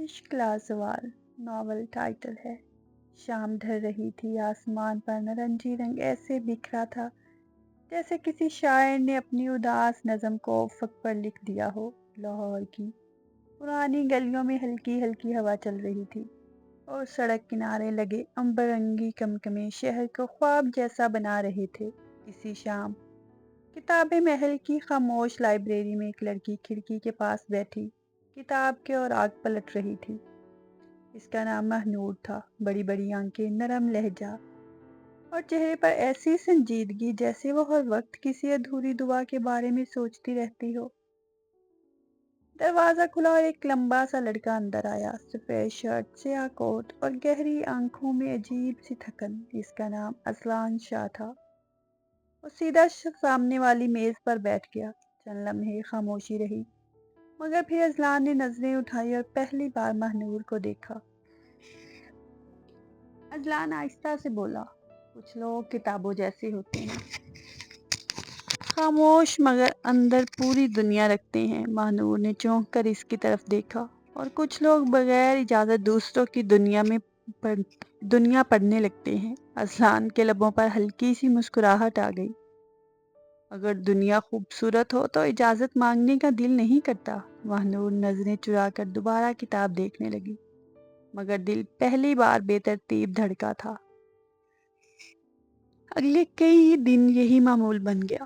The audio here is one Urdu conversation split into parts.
عشق لازوال ناول ٹائٹل ہے۔ شام ڈھل رہی تھی، آسمان پر نارنجی رنگ ایسے بکھرا تھا جیسے کسی شاعر نے اپنی اداس نظم کو افق پر لکھ دیا ہو۔ لاہور کی پرانی گلیوں میں ہلکی ہلکی ہوا چل رہی تھی اور سڑک کنارے لگے امبر رنگی کمکمے شہر کو خواب جیسا بنا رہے تھے۔ اسی شام کتاب محل کی خاموش لائبریری میں ایک لڑکی کھڑکی کے پاس بیٹھی کتاب کے اور آگ پلٹ رہی تھی۔ اس کا نام مہنور تھا۔ بڑی بڑی آنکھیں، نرم لہجہ اور چہرے پر ایسی سنجیدگی جیسے وہ ہر وقت کسی ادھوری دعا کے بارے میں سوچتی رہتی ہو۔ دروازہ کھلا اور ایک لمبا سا لڑکا اندر آیا، سفید شرٹ، سیاہ کوٹ اور گہری آنکھوں میں عجیب سی تھکن۔ اس کا نام اذلان شاہ تھا۔ وہ سیدھا سامنے والی میز پر بیٹھ گیا۔ چند لمحے خاموشی رہی، مگر پھر اذلان نے نظریں اٹھائی اور پہلی بار مہنور کو دیکھا۔ اذلان آہستہ سے بولا، کچھ لوگ کتابوں جیسے ہوتے ہیں، خاموش مگر اندر پوری دنیا رکھتے ہیں۔ مہنور نے چونک کر اس کی طرف دیکھا۔ اور کچھ لوگ بغیر اجازت دوسروں کی دنیا پڑھنے لگتے ہیں۔ اذلان کے لبوں پر ہلکی سی مسکراہٹ آ گئی۔ اگر دنیا خوبصورت ہو تو اجازت مانگنے کا دل نہیں کرتا۔ مہنور نظریں چرا کر دوبارہ کتاب دیکھنے لگی، مگر دل پہلی بار بے ترتیب دھڑکا تھا۔ اگلے کئی دن یہی معمول بن گیا۔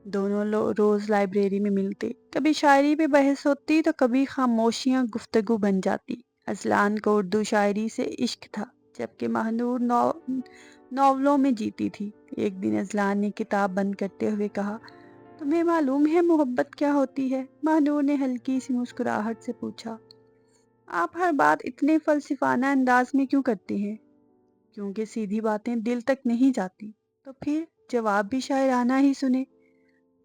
دونوں روز لائبریری میں ملتے، کبھی شاعری پہ بحث ہوتی تو کبھی خاموشیاں گفتگو بن جاتی۔ اذلان کو اردو شاعری سے عشق تھا، جبکہ مہنور ناولوں میں جیتی تھی۔ ایک دن اذلان نے کتاب بند کرتے ہوئے کہا، تمہیں معلوم ہے محبت کیا ہوتی ہے؟ مہنور نے ہلکی سی مسکراہٹ سے پوچھا۔ آپ ہر بات اتنے فلسفانہ انداز میں کیوں کرتے ہیں؟ کیونکہ سیدھی باتیں دل تک نہیں جاتی، تو پھر جواب بھی شاعرانہ ہی سنے۔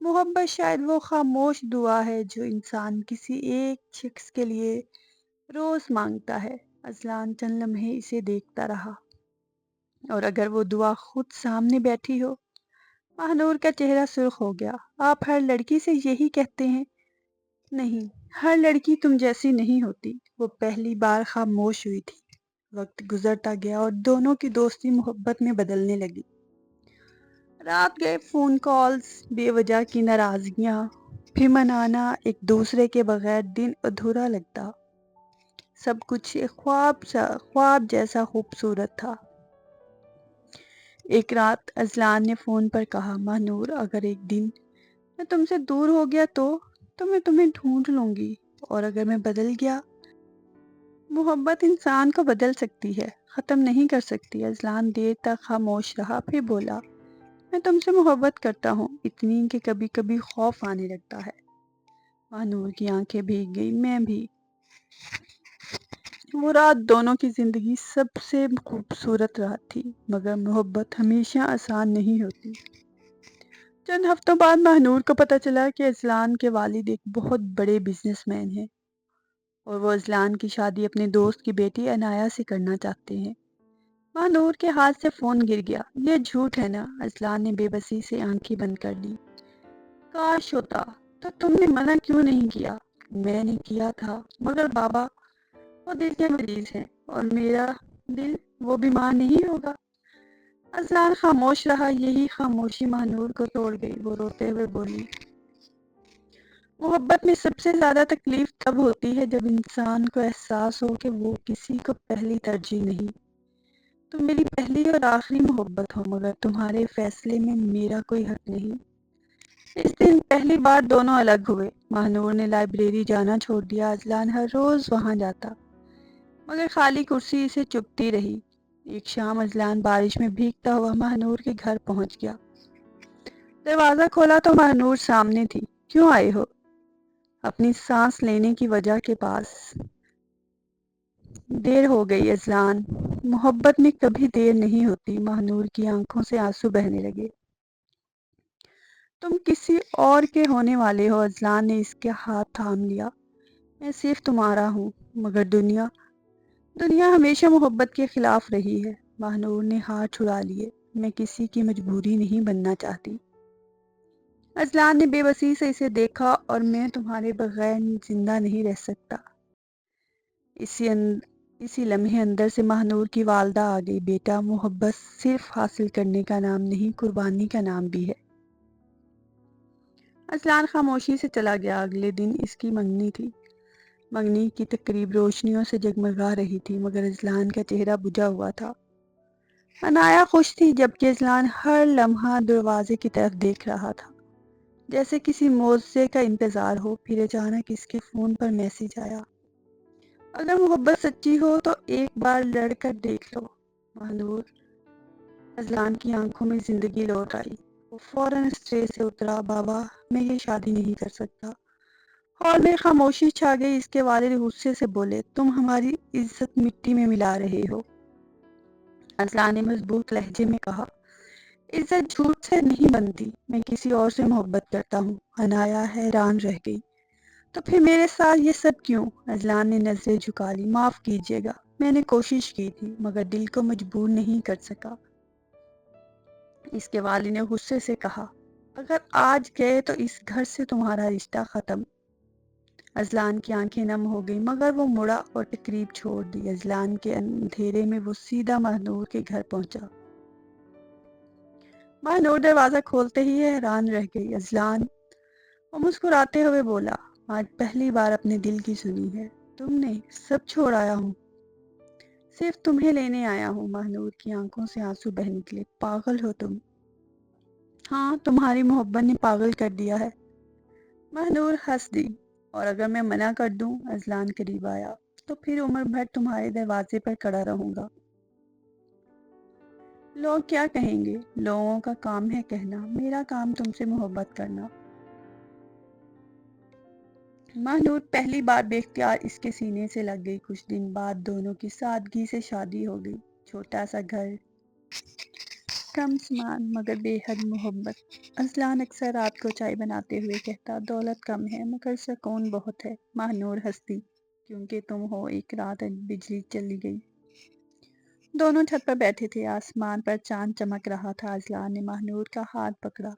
محبت شاید وہ خاموش دعا ہے جو انسان کسی ایک شخص کے لیے روز مانگتا ہے۔ اذلان چند لمحے اسے دیکھتا رہا۔ اور اگر وہ دعا خود سامنے بیٹھی ہو؟ مہنور کا چہرہ سرخ ہو گیا۔ آپ ہر لڑکی سے یہی کہتے ہیں؟ نہیں، ہر لڑکی تم جیسی نہیں ہوتی۔ وہ پہلی بار خاموش ہوئی تھی۔ وقت گزرتا گیا اور دونوں کی دوستی محبت میں بدلنے لگی۔ رات گئے فون کالز، بے وجہ کی ناراضگیاں، پھر منانا، ایک دوسرے کے بغیر دن ادھورا لگتا۔ سب کچھ ایک خواب جیسا خوبصورت تھا۔ ایک رات اذلان نے فون پر کہا، مہنور اگر ایک دن میں تم سے دور ہو گیا تو میں تمہیں ڈھونڈ لوں گی، اور اگر میں بدل گیا؟ محبت انسان کو بدل سکتی ہے، ختم نہیں کر سکتی۔ اذلان دیر تک خاموش رہا، پھر بولا، میں تم سے محبت کرتا ہوں، اتنی کہ کبھی کبھی خوف آنے لگتا ہے۔ مہنور کی آنکھیں بھیگ گئی۔ میں بھی۔ وہ رات دونوں کی زندگی سب سے خوبصورت رات تھی، مگر محبت ہمیشہ آسان نہیں ہوتی۔ چند ہفتوں بعد مہنور کو پتہ چلا کہ اذلان کے والد ایک بہت بڑے بزنس مین ہیں، اور وہ اذلان کی شادی اپنے دوست کی بیٹی عنایا سے کرنا چاہتے ہیں۔ مہنور کے ہاتھ سے فون گر گیا۔ یہ جھوٹ ہے نا؟ اذلان نے بے بسی سے آنکھیں بند کر لی۔ کاش ہوتا، تو تم نے منع کیوں نہیں کیا؟ میں نے کیا تھا، مگر بابا، وہ دل کے مریض ہیں، اور میرا دل وہ بیمار نہیں ہوگا۔ اذلان خاموش رہا۔ یہی خاموشی مہنور کو توڑ گئی۔ وہ روتے ہوئے بولی، محبت میں سب سے زیادہ تکلیف تب ہوتی ہے جب انسان کو احساس ہو کہ وہ کسی کو پہلی ترجیح نہیں۔ تم میری پہلی اور آخری محبت ہو، مگر تمہارے فیصلے میں میرا کوئی حق نہیں۔ اس دن پہلی بار دونوں الگ ہوئے۔ مہنور نے لائبریری جانا چھوڑ دیا۔ اذلان ہر روز وہاں جاتا، مگر خالی کرسی اسے چبھتی رہی۔ ایک شام اذلان بارش میں بھیگتا ہوا مہنور کے گھر پہنچ گیا۔ دروازہ کھولا تو مہنور سامنے تھی۔ کیوں آئے ہو؟ اپنی سانس لینے کی وجہ کے پاس۔ دیر ہو گئی اذلان۔ محبت میں کبھی دیر نہیں ہوتی۔ مہنور کی آنکھوں سے آنسو بہنے لگے۔ تم کسی اور کے ہونے والے ہو۔ اذلان نے اس کے ہاتھ تھام لیا۔ میں صرف تمہارا ہوں، مگر دنیا ہمیشہ محبت کے خلاف رہی ہے۔ مہنور نے ہاتھ چھڑا لیے۔ میں کسی کی مجبوری نہیں بننا چاہتی۔ اذلان نے بے بسی سے اسے دیکھا، اور میں تمہارے بغیر زندہ نہیں رہ سکتا۔ اسی لمحے اندر سے ماہنور کی والدہ آ گئی۔ بیٹا، محبت صرف حاصل کرنے کا نام نہیں، قربانی کا نام بھی ہے۔ اذلان خاموشی سے چلا گیا۔ اگلے دن اس کی منگنی تھی۔ منگنی کی تقریب روشنیوں سے جگمگا رہی تھی، مگر اذلان کا چہرہ بجھا ہوا تھا۔ عنایا خوش تھی، جبکہ اذلان ہر لمحہ دروازے کی طرف دیکھ رہا تھا، جیسے کسی معجزے کا انتظار ہو۔ پھر اچانک اس کے فون پر میسج آیا: اگر محبت سچی ہو تو ایک بار لڑ کر دیکھ لو، ماہنور۔ اذلان کی آنکھوں میں زندگی لوٹ آئی۔ وہ فوراً اسٹیج سے اترا: بابا، میں یہ شادی نہیں کر سکتا۔ ہال میں خاموشی چھا گئی۔ اس کے والد غصے سے بولے: تم ہماری عزت مٹی میں ملا رہے ہو۔ اذلان نے مضبوط لہجے میں کہا: عزت جھوٹ سے نہیں بنتی، میں کسی اور سے محبت کرتا ہوں۔ عنایا حیران رہ گئی: تو پھر میرے ساتھ یہ سب کیوں؟ اذلان نے نظریں جھکا لی: معاف کیجیے گا، میں نے کوشش کی تھی، مگر دل کو مجبور نہیں کر سکا۔ اس کے والد نے غصے سے کہا: اگر آج گئے تو اس گھر سے تمہارا رشتہ ختم۔ اذلان کی آنکھیں نم ہو گئی، مگر وہ مڑا اور تقریب چھوڑ دی۔ اذلان کے اندھیرے میں وہ سیدھا ماہنور کے گھر پہنچا۔ ماہنور دروازہ کھولتے ہی حیران رہ گئی۔ اذلان، وہ مسکراتے ہوئے بولا: آج پہلی بار اپنے دل کی سنی ہے۔ تم نے؟ سب چھوڑ آیا ہوں، صرف تمہیں لینے آیا ہوں۔ ماہنور کی آنکھوں سے آنسو بہہ نکلے: پاگل ہو تم۔ ہاں، تمہاری محبت نے پاگل کر دیا ہے۔ ماہنور ہنس دی: اور اگر میں منع کر دوں؟ اذلان قریب آیا: تو پھر عمر بھر تمہارے دروازے پر کھڑا رہوں گا۔ لوگ کیا کہیں گے؟ لوگوں کا کام ہے کہنا، میرا کام تم سے محبت کرنا۔ ماہنور پہلی بار بے اختیار اس کے سینے سے لگ گئی۔ کچھ دن بعد دونوں کی سادگی سے شادی ہو گئی۔ چھوٹا سا گھر، کم سامان، مگر بے حد محبت۔ اذلان اکثر رات کو چائے بناتے ہوئے کہتا: دولت کم ہے مگر سکون بہت ہے۔ ماہنور ہنستی: کیونکہ تم ہو۔ ایک رات بجلی چلی گئی۔ دونوں چھت پر بیٹھے تھے، آسمان پر چاند چمک رہا تھا۔ اذلان نے ماہنور کا ہاتھ پکڑا: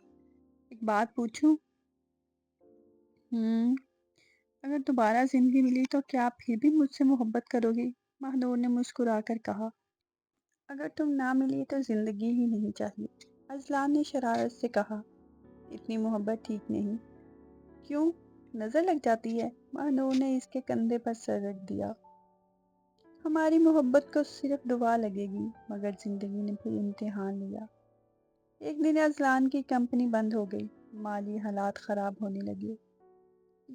ایک بات پوچھوں؟ اگر دوبارہ زندگی ملی تو کیا پھر بھی مجھ سے محبت کرو گی؟ ماہنور نے مسکرا کر کہا: اگر تم نہ ملی تو زندگی ہی نہیں چاہیے۔ اذلان نے شرارت سے کہا: اتنی محبت ٹھیک نہیں۔ کیوں؟ نظر لگ جاتی ہے۔ ماہنور نے اس کے کندھے پر سر رکھ دیا: ہماری محبت کو صرف دعا لگے گی، مگر زندگی نے پھر امتحان لیا۔ ایک دن اذلان کی کمپنی بند ہو گئی، مالی حالات خراب ہونے لگے،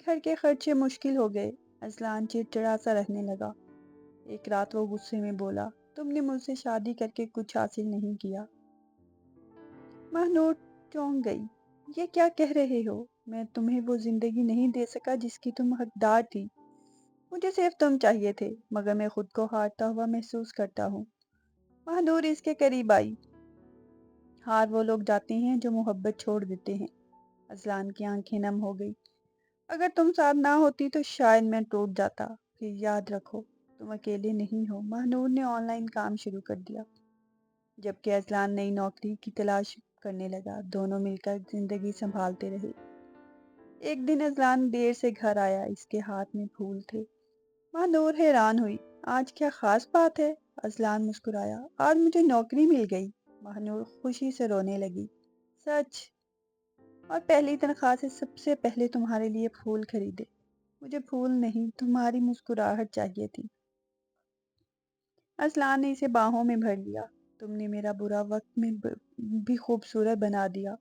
گھر کے خرچے مشکل ہو گئے۔ اذلان چڑچڑا سا رہنے لگا۔ ایک رات وہ غصے میں بولا: تم نے مجھ سے شادی کر کے کچھ حاصل نہیں کیا۔ ماہنور چونک گئی: یہ کیا کہہ رہے ہو؟ میں تمہیں وہ زندگی نہیں دے سکا جس کی تم حقدار تھی۔ مجھے صرف تم چاہیے تھے، مگر میں خود کو ہارتا ہوا محسوس کرتا ہوں۔ ماہنور اس کے قریب آئی: ہار وہ لوگ جاتے ہیں جو محبت چھوڑ دیتے ہیں۔ اذلان کی آنکھیں نم ہو گئی: اگر تم ساتھ نہ ہوتی تو شاید میں ٹوٹ جاتا۔ پھر یاد رکھو، تم اکیلے نہیں ہو۔ ماہنور نے آن لائن کام شروع کر دیا، جبکہ اذلان نئی نوکری کی تلاش کرنے لگا۔ دونوں مل کر زندگی سنبھالتے رہے۔ ایک دن اذلان دیر سے گھر آیا، اس کے ہاتھ میں پھول تھے۔ ماہنور حیران ہوئی: آج کیا خاص بات ہے؟ اذلان مسکرایا: آج مجھے نوکری مل گئی۔ ماہنور خوشی سے رونے لگی: سچ؟ اور پہلی تنخواہ سے سب سے پہلے تمہارے لیے پھول خریدے۔ مجھے پھول نہیں، تمہاری مسکراہٹ چاہیے تھی۔ اذلان نے اسے باہوں میں بھر لیا: تم نے میرا برا وقت میں بھی خوبصورت بنا دیا۔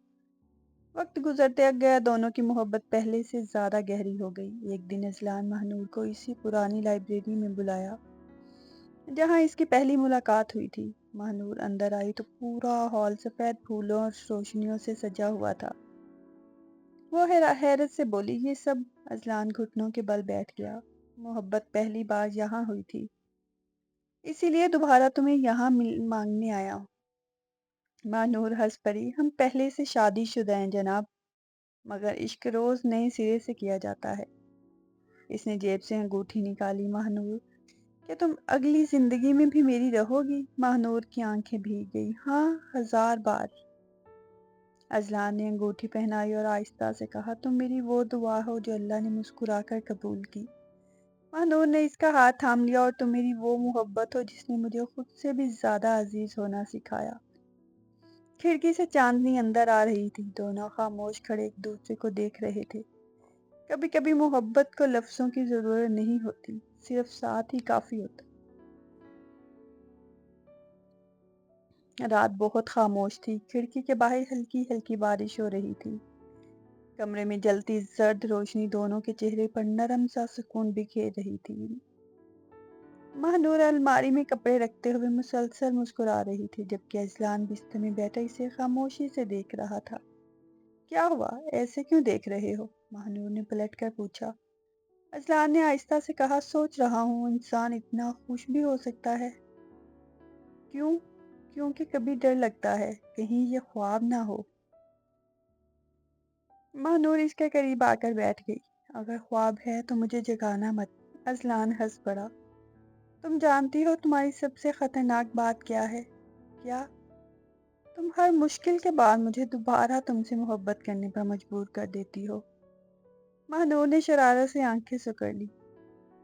وقت گزرتے گیا، دونوں کی محبت پہلے سے زیادہ گہری ہو گئی۔ ایک دن اذلان ماہنور کو اسی پرانی لائبریری میں بلایا جہاں اس کی پہلی ملاقات ہوئی تھی۔ ماہنور اندر آئی تو پورا ہال سفید پھولوں اور روشنیوں سے سجا ہوا تھا۔ وہ حیرت سے بولی: یہ سب؟ اذلان گھٹنوں کے بل بیٹھ گیا: محبت پہلی بار یہاں ہوئی تھی، اسی لیے دوبارہ تمہیں یہاں مانگنے آیا ہوں۔ ماہنور ہنس پڑی: ہم پہلے سے شادی شدہ ہیں جناب، مگر عشق روز نئے سرے سے کیا جاتا ہے۔ اس نے جیب سے انگوٹھی نکالی: ماہنور، کیا تم اگلی زندگی میں بھی میری رہو گی؟ ماہنور کی آنکھیں بھیگ گئی: ہاں، 1000 بار۔ اذلان نے انگوٹھی پہنائی اور آہستہ سے کہا: تم میری وہ دعا ہو جو اللہ نے مسکرا کر قبول کی۔ مہنور نے اس کا ہاتھ تھام لیا، اور تم میری وہ محبت ہو جس نے مجھے خود سے بھی زیادہ عزیز ہونا سکھایا۔ کھڑکی سے چاندنی اندر آ رہی تھی، دونوں خاموش کھڑے ایک دوسرے کو دیکھ رہے تھے۔ کبھی کبھی محبت کو لفظوں کی ضرورت نہیں ہوتی، صرف ساتھ ہی کافی ہوتا۔ رات بہت خاموش تھی، کھڑکی کے باہر ہلکی ہلکی بارش ہو رہی تھی۔ کمرے میں جلتی زرد روشنی دونوں کے چہرے پر نرم سا سکون بکھیر رہی تھی۔ مہنور الماری میں کپڑے رکھتے ہوئے مسلسل مسکرا رہی تھی، جبکہ اذلان بستر میں بیٹھا اسے خاموشی سے دیکھ رہا تھا۔ کیا ہوا؟ ایسے کیوں دیکھ رہے ہو؟ مہنور نے پلٹ کر پوچھا۔ اذلان نے آہستہ سے کہا، سوچ رہا ہوں انسان اتنا خوش بھی ہو سکتا ہے۔ کیوں؟ کیونکہ کبھی ڈر لگتا ہے کہیں یہ خواب نہ ہو۔ مہنور اس کے قریب آ کر بیٹھ گئی۔ اگر خواب ہے تو مجھے جگانا مت۔ اذلان ہنس پڑا۔ تم جانتی ہو تمہاری سب سے خطرناک بات کیا ہے؟ کیا؟ تم ہر مشکل کے بعد مجھے دوبارہ تم سے محبت کرنے پر مجبور کر دیتی ہو۔ مہنور نے شرارت سے آنکھیں سکڑ لی۔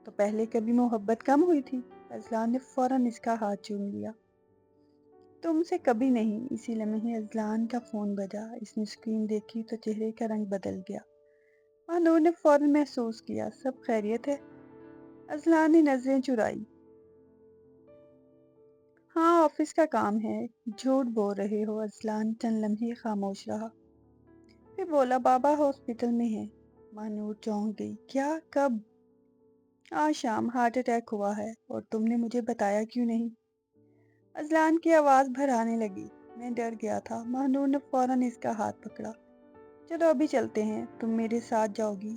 تو پہلے کبھی محبت کم ہوئی تھی؟ اذلان نے فوراً اس کا ہاتھ چوم لیا۔ تم سے کبھی نہیں۔ اسی لمحے اذلان کا فون بجا۔ اس نے اسکرین دیکھی تو چہرے کا رنگ بدل گیا۔ مہنور نے فوراً محسوس کیا، سب خیریت ہے؟ اذلان نے نظریں چرائی۔ ہاں، آفس کا کام ہے۔ جھوٹ بول رہے ہو۔ اذلان چند لمحے خاموش رہا، پھر بولا، بابا ہاسپٹل میں ہے۔ مہنور چونک گئی۔ کیا؟ کب؟ آج شام۔ ہارٹ اٹیک ہوا ہے۔ اور تم نے مجھے بتایا کیوں نہیں؟ اذلان کی آواز بھر آنے لگی۔ میں ڈر گیا تھا۔ مہنور نے فوراً اس کا ہاتھ پکڑا۔ چلو ابھی چلتے ہیں، تم میرے ساتھ جاؤ گی؟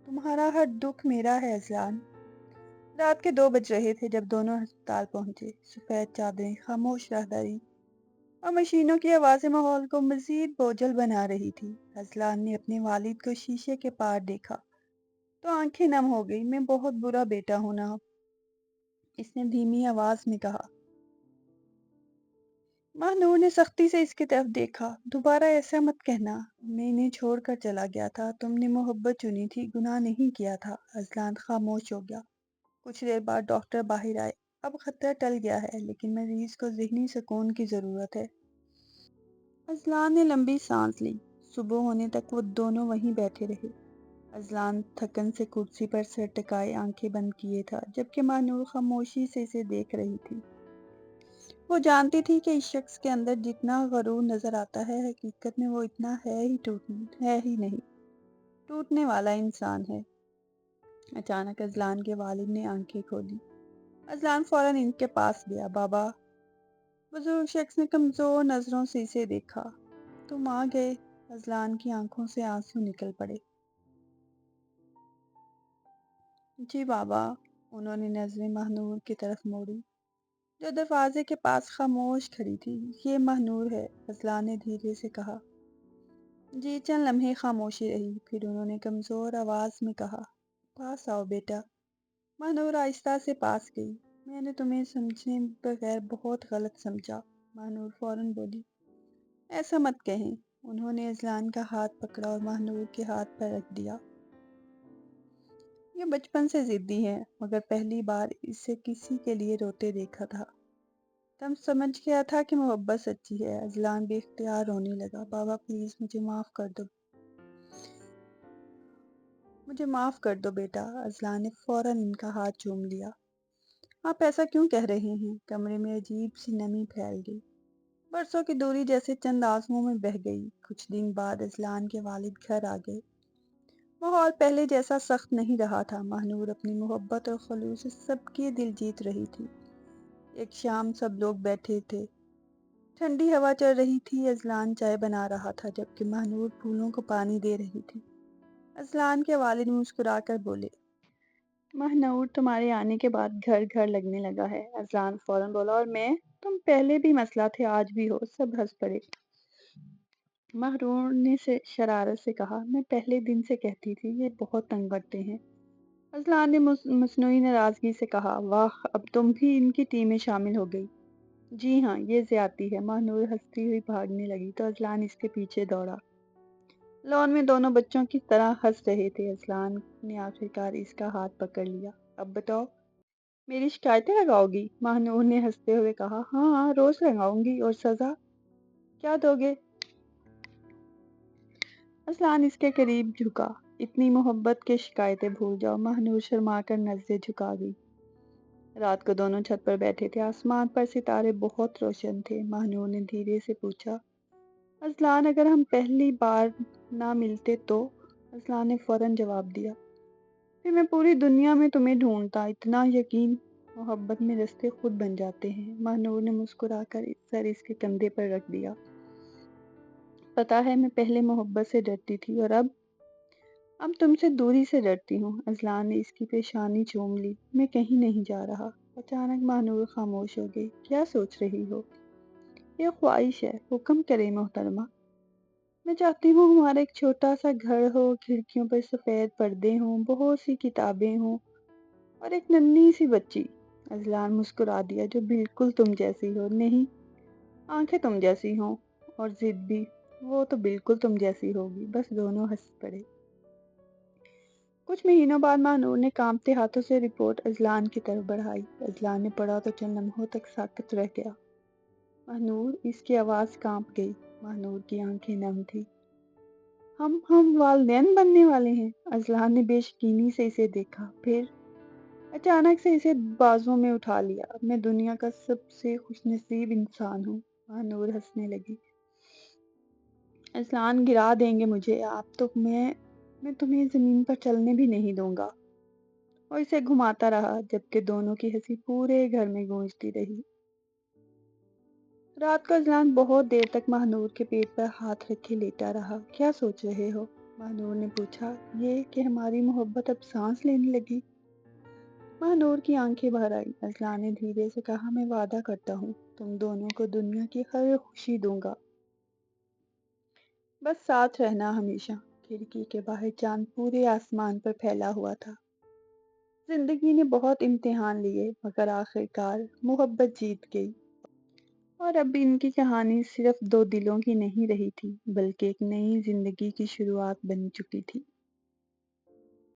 تمہارا ہر دکھ میرا ہے اذلان۔ رات کے 2 بج رہے تھے جب دونوں ہسپتال پہنچے۔ سفید چادریں، خاموش راہداری اور مشینوں کی آوازیں ماحول کو مزید بوجھل بنا رہی تھی۔ اذلان نے اپنے والد کو شیشے کے پار دیکھا تو آنکھیں نم ہو گئی۔ میں بہت برا بیٹا ہوں نا، اس نے دھیمی آواز میں کہا۔ مہنور نے سختی سے اس کی طرف دیکھا۔ دوبارہ ایسا مت کہنا، میں انہیں چھوڑ کر چلا گیا تھا۔ تم نے محبت چنی تھی، گناہ نہیں کیا تھا۔ اذلان خاموش ہو گیا۔ کچھ دیر بعد ڈاکٹر باہر آئے۔ اب خطرہ ٹل گیا ہے، لیکن مریض کو ذہنی سکون کی ضرورت ہے۔ اذلان نے لمبی سانس لی۔ صبح ہونے تک وہ دونوں وہیں بیٹھے رہے۔ اذلان تھکن سے کرسی پر سر ٹکائے آنکھیں بند کیے تھا، جبکہ مہنور خاموشی سے اسے دیکھ رہی تھی۔ وہ جانتی تھی کہ اس شخص کے اندر جتنا غرور نظر آتا ہے، حقیقت میں وہ اتنا ہے ہی نہیں، ٹوٹنے والا انسان ہے۔ اچانک اذلان کے والد نے آنکھیں کھولی۔ اذلان فوراً ان کے پاس گیا۔ بابا، بزرگ شخص نے کمزور نظروں سے اسے دیکھا۔ تم آ گئے؟ اذلان کی آنکھوں سے آنسو نکل پڑے۔ جی بابا۔ انہوں نے نظریں مہنور کی طرف موڑی، جو دروازے کے پاس خاموش کھڑی تھی۔ یہ مہنور ہے، اذلان نے دھیرے سے کہا۔ جی۔ چند لمحے خاموشی رہی، پھر انہوں نے کمزور آواز میں کہا، پاس آؤ بیٹا۔ مہنور آہستہ سے پاس گئی۔ میں نے تمہیں سمجھنے بغیر بہت غلط سمجھا۔ مہنور فوراً بولی، ایسا مت کہیں۔ انہوں نے اذلان کا ہاتھ پکڑا اور مہنور کے ہاتھ پر رکھ دیا۔ یہ بچپن سے ضدی ہے، مگر پہلی بار اسے کسی کے لیے روتے دیکھا تھا تب سمجھ گیا تھا کہ محبت سچی ہے۔ اذلان بے اختیار رونے لگا۔ بابا پلیز مجھے معاف کر دو، مجھے معاف کر دو بیٹا۔ اذلان نے فوراً ان کا ہاتھ چوم لیا۔ آپ ایسا کیوں کہہ رہے ہیں؟ کمرے میں عجیب سی نمی پھیل گئی، برسوں کی دوری جیسے چند آنسوؤں میں بہہ گئی۔ کچھ دن بعد اذلان کے والد گھر آ گئے۔ ماحول پہلے جیسا سخت نہیں رہا تھا۔ مہنور اپنی محبت اور خلوص سے سب کے دل جیت رہی تھی۔ ایک شام سب لوگ بیٹھے تھے، ٹھنڈی ہوا چل رہی تھی۔ اذلان چائے بنا رہا تھا، جبکہ مہنور پھولوں کو پانی دے رہی تھی۔ اذلان کے والد مسکرا کر بولے، مہنور تمہارے آنے کے بعد گھر گھر لگنے لگا ہے۔ اذلان فوراً بولا، اور میں؟ تم پہلے بھی مسئلہ تھے، آج بھی ہو۔ سب ہنس پڑے۔ مہنور نے شرارت سے کہا، میں پہلے دن سے کہتی تھی یہ بہت تنگ کرتے ہیں۔ اذلان نے مصنوعی ناراضگی سے کہا، واہ، اب تم بھی ان کی ٹیم میں شامل ہو گئی۔ جی ہاں، یہ زیادتی ہے۔ مہنور ہنستی ہوئی بھاگنے لگی تو اذلان اس کے پیچھے دوڑا۔ لان میں دونوں بچوں کی طرح ہنس رہے تھے۔ اذلان نے آخرکار اس کا ہاتھ پکڑ لیا۔ اب بتاؤ میری شکایتیں لگاؤ گی؟ ماہنور نے ہنستے ہوئے کہا۔ ہاں ہاں روز لگاؤں گی۔ اور سزا کیا دو گے؟ اذلان اس کے قریب جھکا۔ اتنی محبت کے شکایتیں بھول جاؤ۔ ماہنور شرما کر نظریں جھکا گئی۔ رات کو دونوں چھت پر بیٹھے تھے۔ آسمان پر ستارے بہت روشن تھے۔ ماہنور نے دھیرے سے پوچھا، اذلان اگر ہم پہلی بار نہ ملتے تو؟ اذلان نے فوراً جواب دیا، پھر میں پوری دنیا میں تمہیں ڈھونڈتا۔ اتنا یقین؟ محبت میں رستے خود بن جاتے ہیں۔ ماہنور نے مسکرا کر سر اس کے کندھے پر رکھ دیا۔ پتا ہے میں پہلے محبت سے ڈرتی تھی اور اب تم سے دوری سے ڈرتی ہوں۔ اذلان نے اس کی پیشانی چوم لی۔ میں کہیں نہیں جا رہا۔ اچانک ماہنور خاموش ہو گئی۔ کیا سوچ رہی ہو؟ یہ خواہش ہے، حکم کرے محترمہ۔ میں چاہتی ہوں ہمارا ایک چھوٹا سا گھر ہو، کھڑکیوں پر سفید پردے ہوں، بہت سی کتابیں ہوں اور ایک ننھی سی بچی۔ اذلان مسکرا دیا، جو بالکل تم جیسی ہو۔ نہیں، آنکھیں تم جیسی ہوں اور ضد بھی، وہ تو بالکل تم جیسی ہوگی۔ بس دونوں ہنس پڑے۔ کچھ مہینوں بعد ماہنور نے کانپتے ہاتھوں سے رپورٹ اذلان کی طرف بڑھائی۔ اذلان نے پڑھا تو چند لمحوں تک ساکت رہ گیا۔ ماہنور، اس کی آواز کانپ گئی۔ ماہنور کی آنکھیں نم تھی۔ ہم والدین بننے والے ہیں؟ اذلان نے بے یقینی سے اسے دیکھا، پھر اچانک سے اسے بازوں میں اٹھا لیا۔ میں دنیا کا سب سے خوش نصیب انسان ہوں۔ ماہنور ہنسنے لگی۔ اذلان گرا دیں گے مجھے آپ تو، میں تمہیں زمین پر چلنے بھی نہیں دوں گا۔ اور اسے گھماتا رہا جبکہ دونوں کی ہنسی پورے گھر میں گونجتی رہی۔ رات کو اذلان بہت دیر تک ماہنور کے پیٹ پر ہاتھ رکھے لیٹا رہا۔ کیا سوچ رہے ہو؟ ماہنور نے پوچھا۔ یہ کہ ہماری محبت اب سانس لینے لگی۔ ماہنور کی آنکھیں بھر آئی۔ اذلان نے دھیرے سے کہا، میں وعدہ کرتا ہوں تم دونوں کو دنیا کی ہر خوشی دوں گا، بس ساتھ رہنا ہمیشہ۔ کھڑکی کے باہر چاند پورے آسمان پر پھیلا ہوا تھا۔ زندگی نے بہت امتحان لیے مگر آخرکار محبت جیت گئی۔ اور اب ان کی کہانی صرف دو دلوں کی نہیں رہی تھی بلکہ ایک نئی زندگی کی شروعات بن چکی تھی۔